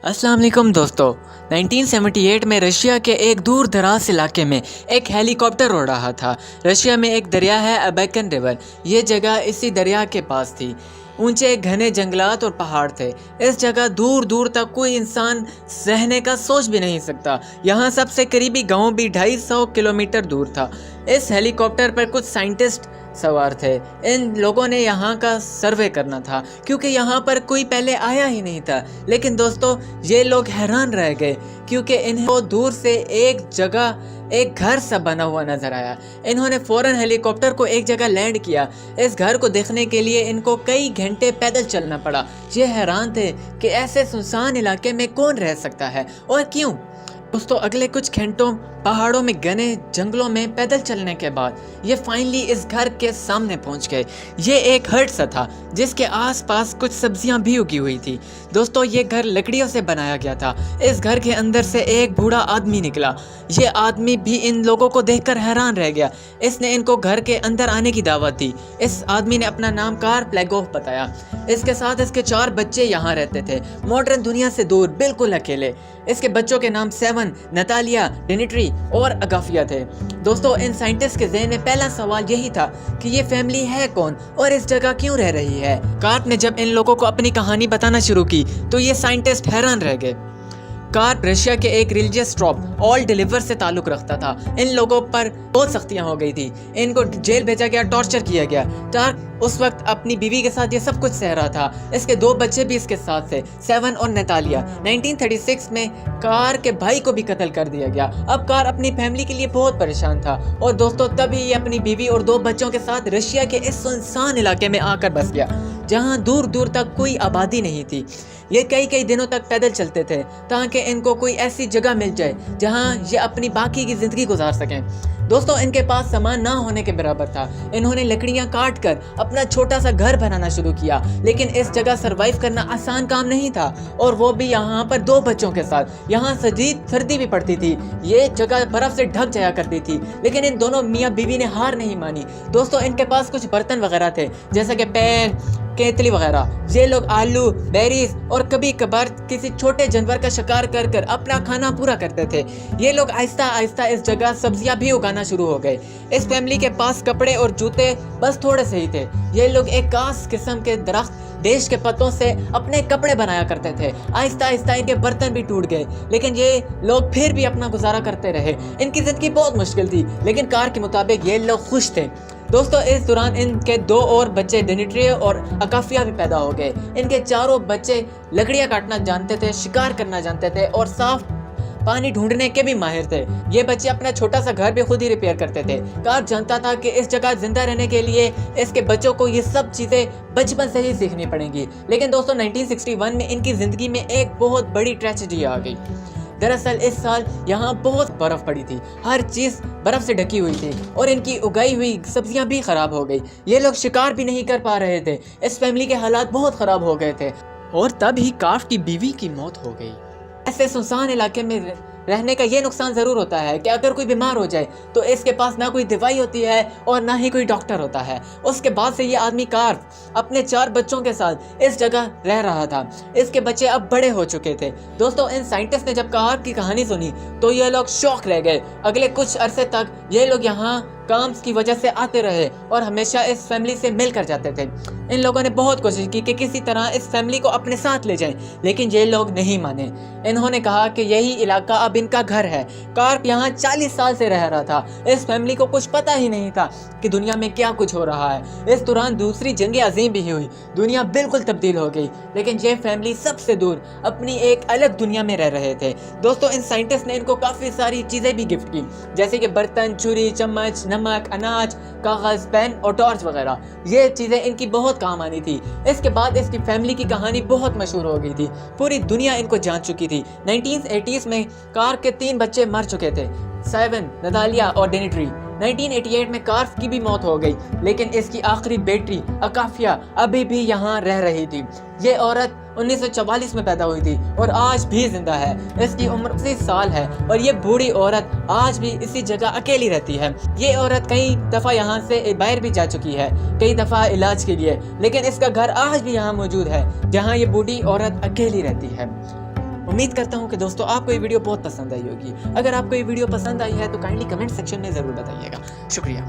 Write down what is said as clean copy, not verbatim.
अस्सलाम वालेकुम दोस्तों। 1978 में रशिया के एक दूर दराज इलाके में एक हेलीकॉप्टर उड़ रहा था। रशिया में एक दरिया है अबैकन रिवर। ये जगह इसी दरिया के पास थी। ऊंचे घने जंगलात और पहाड़ थे। इस जगह दूर दूर तक कोई इंसान रहने का सोच भी नहीं सकता। यहाँ सबसे करीबी गांव भी 250 किलोमीटर दूर था। इस हेलीकॉप्टर पर कुछ साइंटिस्ट सवार थे। इन लोगों ने यहाँ का सर्वे करना था क्योंकि यहाँ पर कोई पहले आया ही नहीं था। लेकिन दोस्तों ये लोग हैरान रह गए क्योंकि इन्हें दूर से एक जगह एक घर सा बना हुआ नजर आया। इन्होंने फौरन हेलीकॉप्टर को एक जगह लैंड किया। इस घर को देखने के लिए इनको कई घंटे पैदल चलना पड़ा। ये हैरान थे कि ऐसे सुनसान इलाके में कौन रह सकता है और क्यों। दोस्तों अगले कुछ घंटों पहाड़ों में घने जंगलों में पैदल चलने के बाद ये फाइनली इस घर के सामने पहुंच गए। ये एक हट सा था जिसके आसपास कुछ सब्जियां भी उगी हुई थी। दोस्तों ये घर लकड़ियों से बनाया गया था। इस घर के अंदर से एक बूढ़ा आदमी निकला। ये आदमी भी इन लोगों को देखकर हैरान रह गया। इसने इनको घर के अंदर आने की दावत दी। इस आदमी ने अपना नाम कार्ल प्लेगोव बताया। इसके साथ इसके 4 बच्चे यहाँ रहते थे, मॉडर्न दुनिया से दूर, बिल्कुल अकेले। इसके बच्चों के नाम सेवन, नतालिया, डिमिट्री और अगाफिया थे। दोस्तों इन साइंटिस्ट के ज़हन में पहला सवाल यही था कि ये फैमिली है कौन और इस जगह क्यों रह रही है। कार्ल ने जब इन लोगों को अपनी कहानी बताना शुरू की तो ये साइंटिस्ट हैरान रह गए। कार्ल रशिया के एक रिलीजियस ट्राइब ऑल डिलीवर से ताल्लुक रखता था। इन लोगों पर बहुत सख्तियां हो गई थी। इनको जेल भेजा गया, टॉर्चर किया गया। कार्ल उस वक्त अपनी बीवी के साथ ये सब कुछ सह रहा था। इसके 2 बच्चे भी इसके साथ थे, सेवन और नतालिया। 1936 में कार्ल के भाई को भी कत्ल कर दिया गया। अब कार्ल अपनी फैमिली के लिए बहुत परेशान था और दोस्तों तभी ये अपनी बीवी और 2 बच्चों के साथ रशिया के इस सुनसान इलाके में आकर बस गया जहाँ दूर दूर तक कोई आबादी नहीं थी। ये कई दिनों तक पैदल चलते थे ताकि इनको कोई ऐसी जगह मिल जाए जहाँ ये अपनी बाकी की ज़िंदगी गुजार सकें। दोस्तों इनके पास सामान ना होने के बराबर था। इन्होंने लकड़ियाँ काट कर अपना छोटा सा घर बनाना शुरू किया। लेकिन इस जगह सरवाइव करना आसान काम नहीं था और वो भी यहाँ पर 2 बच्चों के साथ। यहाँ शदीद सर्दी भी पड़ती थी। ये जगह बर्फ़ से ढक जाया करती थी। लेकिन इन दोनों मियाँ बीवी ने हार नहीं मानी। दोस्तों इनके पास कुछ बर्तन वगैरह थे जैसे कि पैन, केतली वगैरह। ये लोग आलू, बेरीज और कभी कभार किसी छोटे जानवर का शिकार कर कर अपना खाना पूरा करते थे। ये लोग आहिस्ता आहिस्ता इस जगह सब्जियां भी उगाना शुरू हो गए। इस फैमिली के पास कपड़े और जूते बस थोड़े से ही थे। ये लोग एक खास किस्म के दरख्त देश के पत्तों से अपने कपड़े बनाया करते थे। आहिस्ता आहिस्ता इनके बर्तन भी टूट गए लेकिन ये लोग फिर भी अपना गुजारा करते रहे। इनकी ज़िंदगी बहुत मुश्किल थी लेकिन कार्ल के मुताबिक ये लोग खुश थे। दोस्तों इस दौरान इनके 2 और बच्चे डिमिट्री और अकाफिया भी पैदा हो गए। इनके 4 बच्चे लकड़ियाँ काटना जानते थे, शिकार करना जानते थे और साफ पानी ढूंढने के भी माहिर थे। ये बच्चे अपना छोटा सा घर भी खुद ही रिपेयर करते थे। कार्ल जानता था कि इस जगह जिंदा रहने के लिए इसके बच्चों को ये सब चीज़ें बचपन से ही सीखनी पड़ेंगी। लेकिन दोस्तों 1961 में इनकी ज़िंदगी में एक बहुत बड़ी ट्रेजेडी आ गई। दरअसल इस साल यहाँ बहुत बर्फ़ पड़ी थी। हर चीज़ बर्फ़ से ढकी हुई थी और इनकी उगाई हुई सब्जियाँ भी ख़राब हो गई। ये लोग शिकार भी नहीं कर पा रहे थे। इस फैमिली के हालात बहुत ख़राब हो गए थे और तभी कार्ल की बीवी की मौत हो गई। ऐसे सुनसान इलाके में रहने का ये नुकसान ज़रूर होता है कि अगर कोई बीमार हो जाए तो इसके पास ना कोई दवाई होती है और ना ही कोई डॉक्टर होता है। उसके बाद से ये आदमी कार्ल अपने 4 बच्चों के साथ इस जगह रह रहा था। इसके बच्चे अब बड़े हो चुके थे। दोस्तों इन साइंटिस्ट ने जब कार्ल की कहानी सुनी तो ये लोग शौक रह गए। अगले कुछ अरसे तक ये लोग यहाँ काम की वजह से आते रहे और हमेशा इस फैमिली से मिल कर जाते थे। इन लोगों ने बहुत कोशिश की कि किसी तरह इस फैमिली को अपने साथ ले जाएं, लेकिन ये लोग नहीं माने। इन्होंने कहा कि यही इलाका अब इनका घर है। कार्ल यहाँ 40 साल से रह रहा था। इस फैमिली को कुछ पता ही नहीं था कि दुनिया में क्या कुछ हो रहा है। इस दौरान दूसरी जंग अजीम भी हुई। दुनिया बिल्कुल तब्दील हो गई लेकिन ये फैमिली सबसे दूर अपनी एक अलग दुनिया में रह रहे थे। दोस्तों इन साइंटिस्ट ने इनको काफ़ी सारी चीज़ें भी गिफ्ट की जैसे कि बर्तन, छुरी, चम्मच, नमक, अनाज, कागज़, पेन और टॉर्च वगैरह। ये चीज़ें इनकी बहुत काम आनी थी। इसके बाद इसकी फैमिली की कहानी बहुत मशहूर हो गई थी। पूरी दुनिया इनको जान चुकी थी। 1980s में कार्ल के 3 बच्चे मर चुके थे, सेवन, नतालिया और डिमिट्री। 1988 में कार्ल की भी मौत हो गई लेकिन इसकी आखिरी बेटी अकाफिया अभी भी यहाँ रह रही थी। ये औरत 1944 में पैदा हुई थी और आज भी जिंदा है। इसकी उम्र 80 साल है और ये बूढ़ी औरत आज भी इसी जगह अकेली रहती है। ये औरत कई दफ़ा यहाँ से बाहर भी जा चुकी है, कई दफ़ा इलाज के लिए, लेकिन इसका घर आज भी यहाँ मौजूद है जहाँ ये बूढ़ी औरत अकेली रहती है। امید کرتا ہوں کہ دوستوں آپ کو یہ ویڈیو بہت پسند آئی ہوگی. اگر آپ کو یہ ویڈیو پسند آئی ہے تو کائنڈلی کمنٹ سیکشن میں ضرور بتائیے گا. شکریہ.